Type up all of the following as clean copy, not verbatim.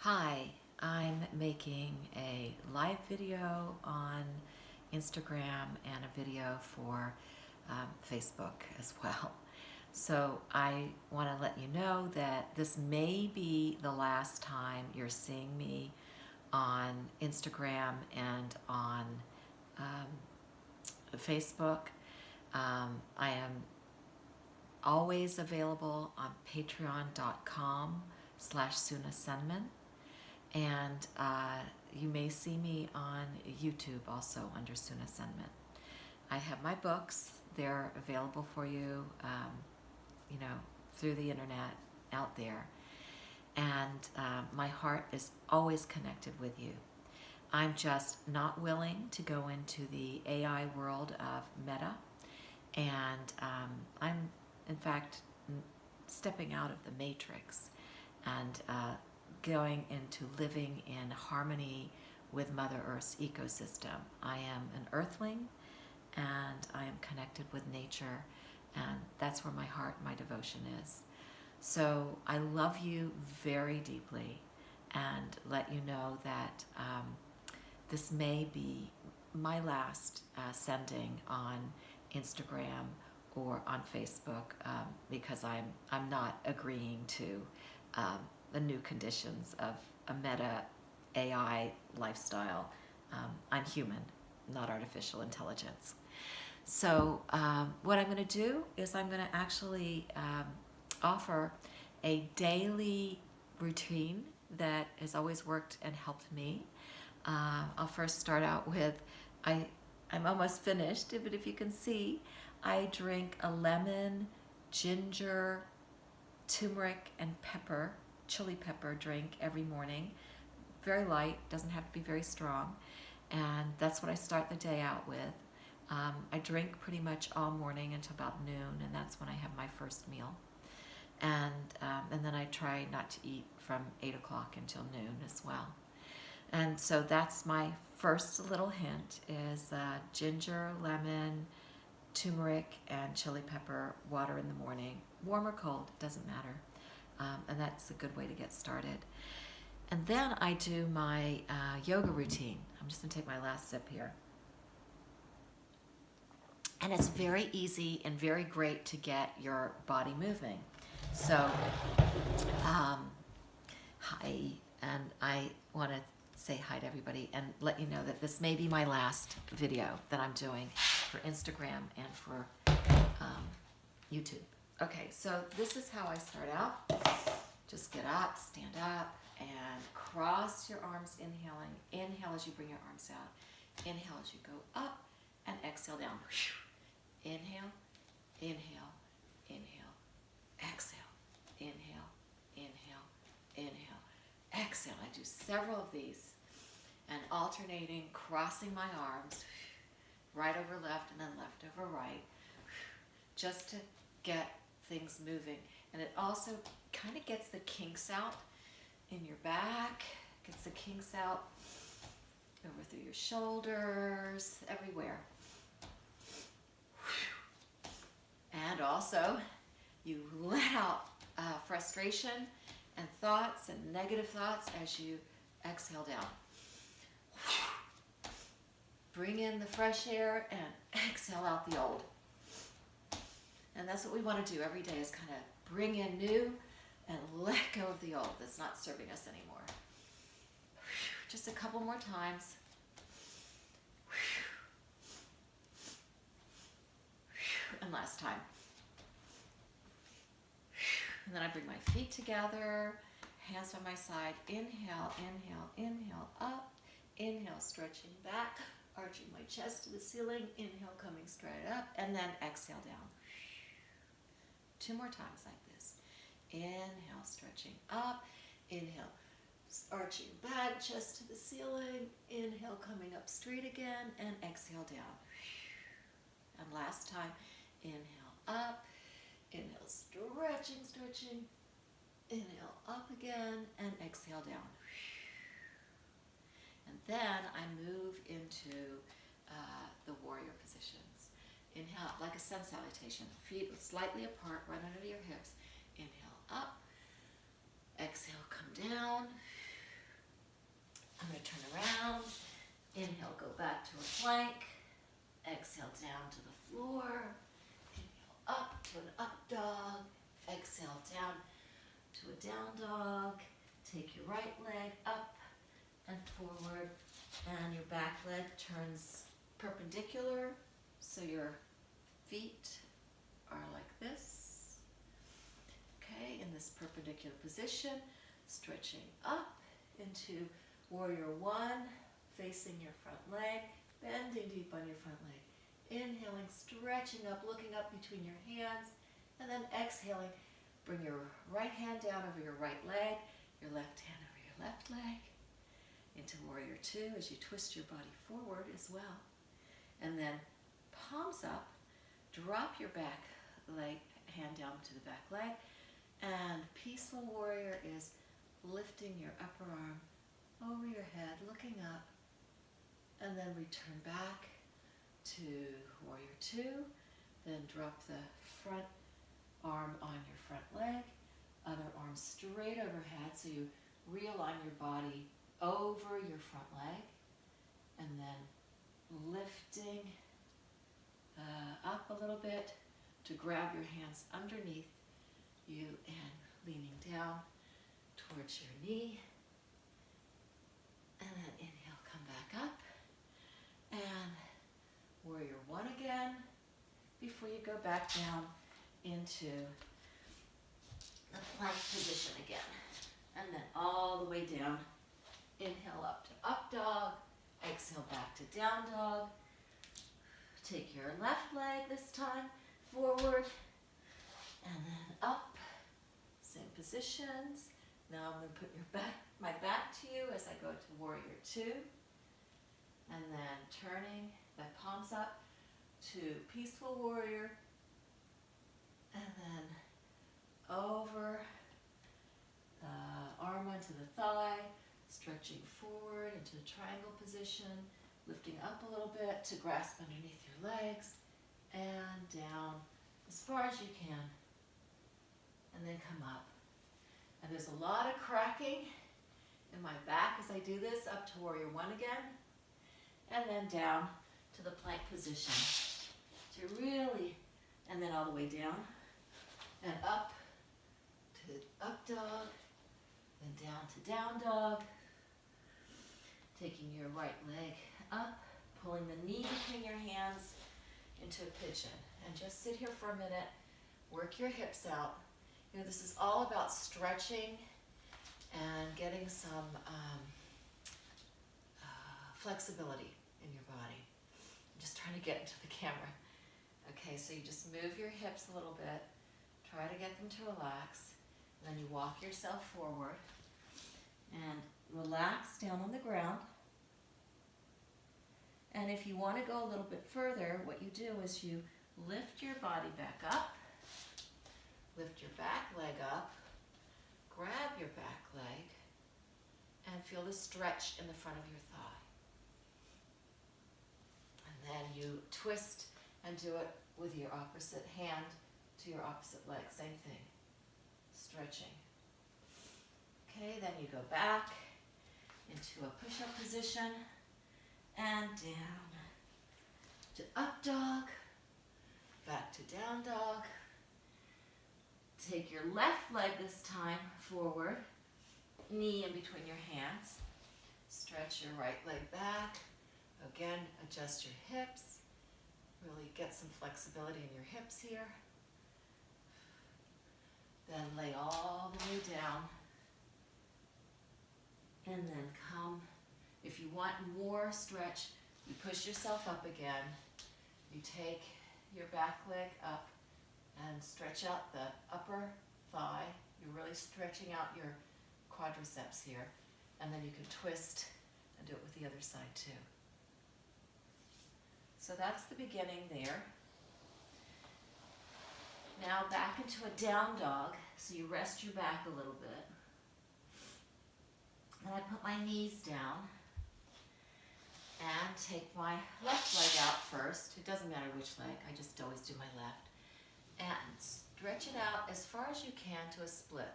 Hi, I'm making a live video on Instagram and a video for Facebook as well. So I want to let you know that this may be the last time you're seeing me on Instagram and on Facebook. I am always available on patreon.com/Suna Senman. And you may see me on YouTube also under Suna Senman. I have my books. They're available for you, through the internet out there. And my heart is always connected with you. I'm just not willing to go into the AI world of Meta. And I'm, in fact, stepping out of the matrix and going into living in harmony with Mother Earth's ecosystem. I am an earthling and I am connected with nature, and that's where my heart, my devotion is. So I love you very deeply and let you know that this may be my last sending on Instagram or on Facebook because I'm not agreeing to the new conditions of a meta AI lifestyle. I'm human, not artificial intelligence. So what I'm going to do is I'm going to actually offer a daily routine that has always worked and helped me. I'll first start out with, I'm almost finished, but if you can see, I drink a lemon, ginger, turmeric, and chili pepper drink every morning. Very light, doesn't have to be very strong. And that's what I start the day out with. I drink pretty much all morning until about noon, and that's when I have my first meal. And then I try not to eat from 8 o'clock until noon as well. And so that's my first little hint is ginger, lemon, turmeric, and chili pepper water in the morning. Warm or cold, doesn't matter. And that's a good way to get started. And then I do my yoga routine. I'm just going to take my last sip here. And it's very easy and very great to get your body moving. So, hi, and I want to say hi to everybody and let you know that this may be my last video that I'm doing for Instagram and for YouTube. Okay, so this is how I start out. Just get up, stand up, and cross your arms, inhaling. Inhale as you bring your arms out. Inhale as you go up, and exhale down. Inhale, inhale, inhale, exhale. Inhale, inhale, inhale, exhale. I do several of these and alternating, crossing my arms, right over left and then left over right, just to get things moving. And it also kind of gets the kinks out in your back, gets the kinks out over through your shoulders, everywhere. And also, you let out frustration and thoughts and negative thoughts as you exhale down. Bring in the fresh air and exhale out the old. And that's what we want to do every day, is kind of bring in new and let go of the old that's not serving us anymore. Just a couple more times. And last time. And then I bring my feet together, hands by my side. Inhale, inhale, inhale, up. Inhale, stretching back, arching my chest to the ceiling. Inhale, coming straight up, and then exhale down. 2 more times like this. Inhale, stretching up. Inhale, arching back, chest to the ceiling. Inhale, coming up straight again, and exhale down. And last time, inhale up. Inhale, stretching, stretching. Inhale, up again, and exhale down. And then I move into the warrior positions. Inhale, like a sun salutation. Feet slightly apart, right under your hips. Inhale, up. Exhale, come down. right leg up and forward, and your back leg turns perpendicular, so your feet are like this. Okay, in this perpendicular position, stretching up into warrior one, facing your front leg, bending deep on your front leg. Inhaling, stretching up, looking up between your hands, and then exhaling, bring your right hand down over your right leg, your left hand over your left leg, into warrior two as you twist your body forward as well. And then palms up, drop your back leg, hand down to the back leg, and peaceful warrior is lifting your upper arm over your head, looking up, and then return back to warrior two. Then drop the front arm on your front leg, other arm straight overhead, so you realign your body over your front leg, and then lifting up a little bit to grab your hands underneath you and leaning down towards your knee. And then inhale, come back up, and warrior one again before you go back down into the plank position again. And then all the way down. Inhale up to up dog, exhale back to down dog. Take your left leg this time forward, and then up, same positions. Now I'm going to put my back to you as I go to warrior two, and then turning the palms up to peaceful warrior, and then over the arm onto the thigh, stretching forward into the triangle position, lifting up a little bit to grasp underneath your legs, and down as far as you can, and then come up. And there's a lot of cracking in my back as I do this, up to warrior one again, and then down to the plank position. So really, and then all the way down, and up to up dog, then down to down dog, taking your right leg up, pulling the knee between your hands into a pigeon. And just sit here for a minute, work your hips out. You know, this is all about stretching and getting some flexibility in your body. I'm just trying to get into the camera. Okay, so you just move your hips a little bit, try to get them to relax, and then you walk yourself forward and relax down on the ground. And if you want to go a little bit further, what you do is you lift your body back up, lift your back leg up, grab your back leg, and feel the stretch in the front of your thigh. And then you twist and do it with your opposite hand to your opposite leg. Same thing, stretching. Okay, then you go back into a push-up position and down to up dog, back to down dog. Take your left leg this time forward, knee in between your hands. Stretch your right leg back. Again, adjust your hips. Really get some flexibility in your hips here. Then lay all the way down. And then come. If you want more stretch, you push yourself up again. You take your back leg up and stretch out the upper thigh. You're really stretching out your quadriceps here. And then you can twist and do it with the other side too. So that's the beginning there. Now back into a down dog. So you rest your back a little bit. And I put my knees down and take my left leg out first. It doesn't matter which leg, I just always do my left. And stretch it out as far as you can to a split.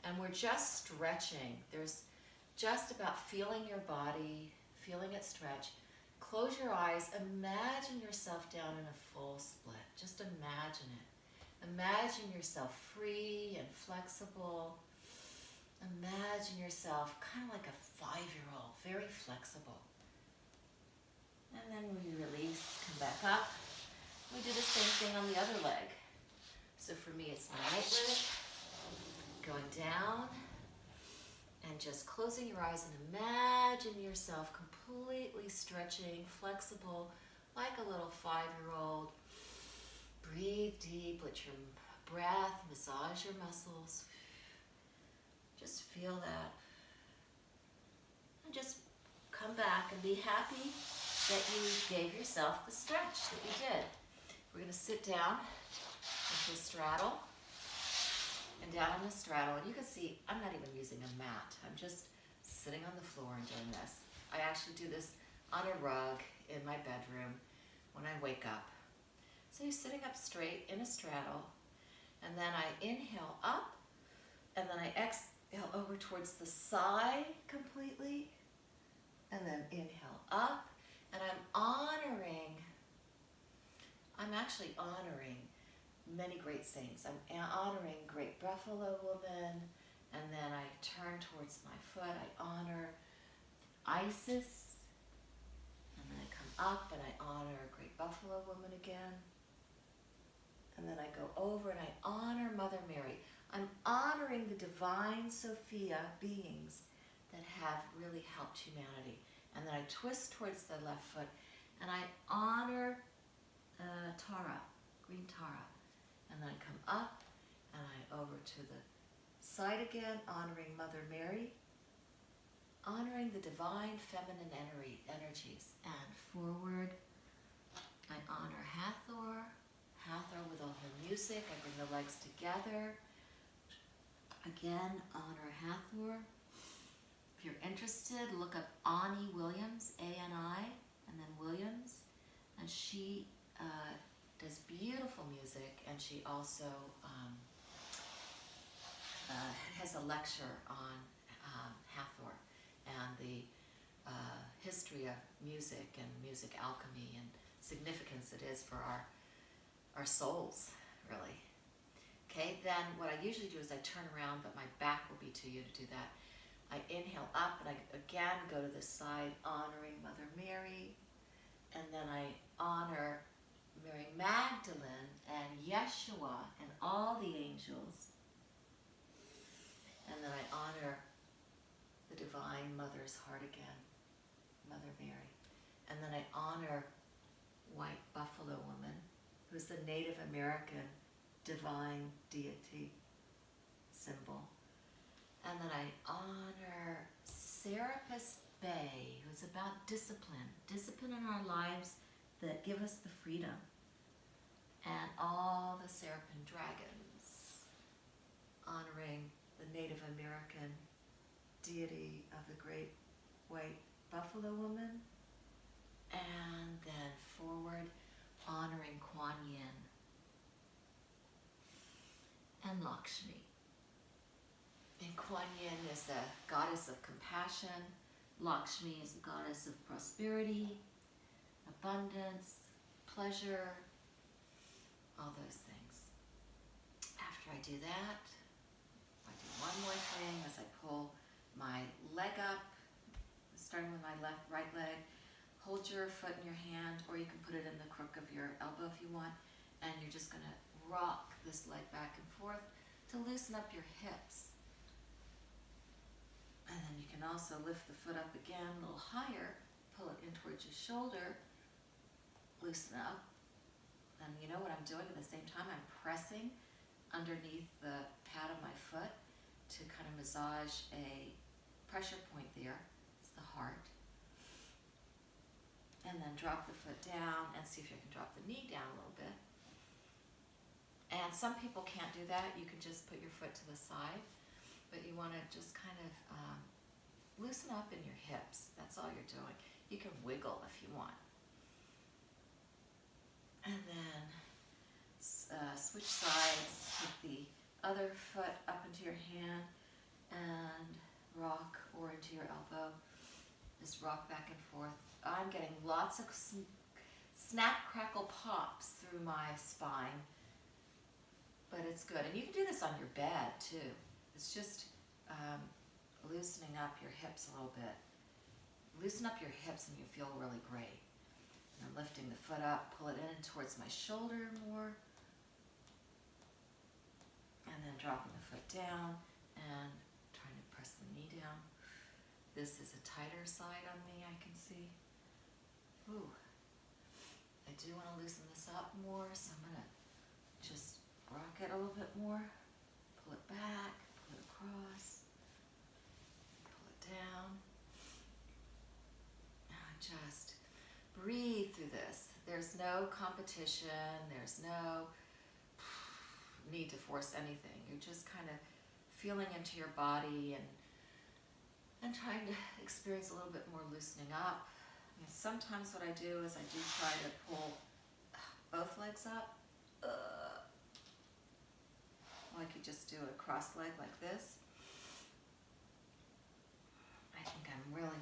And we're just stretching. There's just about feeling your body, feeling it stretch. Close your eyes, imagine yourself down in a full split. Just imagine it. Imagine yourself free and flexible. Imagine yourself kind of like a 5-year-old, very flexible. And then when you release, come back up. We do the same thing on the other leg. So for me, it's my right leg, going down, and just closing your eyes and imagine yourself completely stretching, flexible, like a little 5-year-old. Breathe deep, let your breath massage your muscles. Just feel that. And just come back and be happy that you gave yourself the stretch that you did. We're going to sit down into a straddle. And down on the straddle, and you can see I'm not even using a mat. I'm just sitting on the floor and doing this. I actually do this on a rug in my bedroom when I wake up. So you're sitting up straight in a straddle, and then I inhale up, and then I exhale over towards the side completely, and then inhale up, and I'm actually honoring many great saints. I'm honoring great Buffalo woman, and then I turn towards my foot. I honor Isis, and then I come up and I honor great Buffalo woman again, and then I go over and I honor Mother Mary. I'm honoring the divine Sophia beings that have really helped humanity, and then I twist towards the left foot, and I honor Tara, green Tara. And then I come up and I over to the side again, honoring Mother Mary, honoring the divine feminine energies. And forward, I honor Hathor with all her music. I bring the legs together. Again, honor Hathor. If you're interested, look up Ani Williams, A-N-I, and then Williams. And she does beautiful music, and she also has a lecture on Hathor and the history of music and music alchemy and significance it is for our souls, really. Okay, then what I usually do is I turn around, but my back will be to you to do that. I inhale up, and I again go to the side, honoring Mother Mary, and then I honor Mary Magdalene and Yeshua and all the angels. And then I honor the Divine Mother's heart again, Mother Mary. And then I honor White Buffalo Woman, who's the Native American divine deity symbol. And then I honor Serapis Bey, who's about discipline in our lives that give us the freedom, and all the Serapin dragons, honoring the Native American deity of the great white buffalo woman, and then forward, honoring Kuan Yin and Lakshmi. And Kuan Yin is the goddess of compassion. Lakshmi is the goddess of prosperity, abundance, pleasure, all those things. After I do that, I do one more thing as I pull my leg up, starting with my right leg. Hold your foot in your hand, or you can put it in the crook of your elbow if you want, and you're just going to rock this leg back and forth to loosen up your hips. And then you can also lift the foot up again a little higher, pull it in towards your shoulder, loosen up. And you know what I'm doing at the same time? I'm pressing underneath the pad of my foot to kind of massage a pressure point there. It's the heart. And then drop the foot down and see if you can drop the knee down a little bit. And some people can't do that. You can just put your foot to the side, but you want to just kind of loosen up in your hips. That's all you're doing. You can wiggle if you want. And then switch sides, put the other foot up into your hand and rock, or into your elbow. Just rock back and forth. I'm getting lots of snap, crackle, pops through my spine, but it's good. And you can do this on your bed too. It's just loosening up your hips a little bit. Loosen up your hips and you feel really great. And I'm lifting the foot up, pull it in towards my shoulder more, and then dropping the foot down and trying to press the knee down. This is a tighter side on me, I can see. Ooh. I do want to loosen this up more, so I'm going to just rock it a little bit more. Pull it back, pull it across, pull it down. Now just breathe through this. There's no competition, there's no need to force anything. You're just kind of feeling into your body and trying to experience a little bit more loosening up. And sometimes what I do is I do try to pull both legs up. Or I could just do a cross leg like this. I think I'm really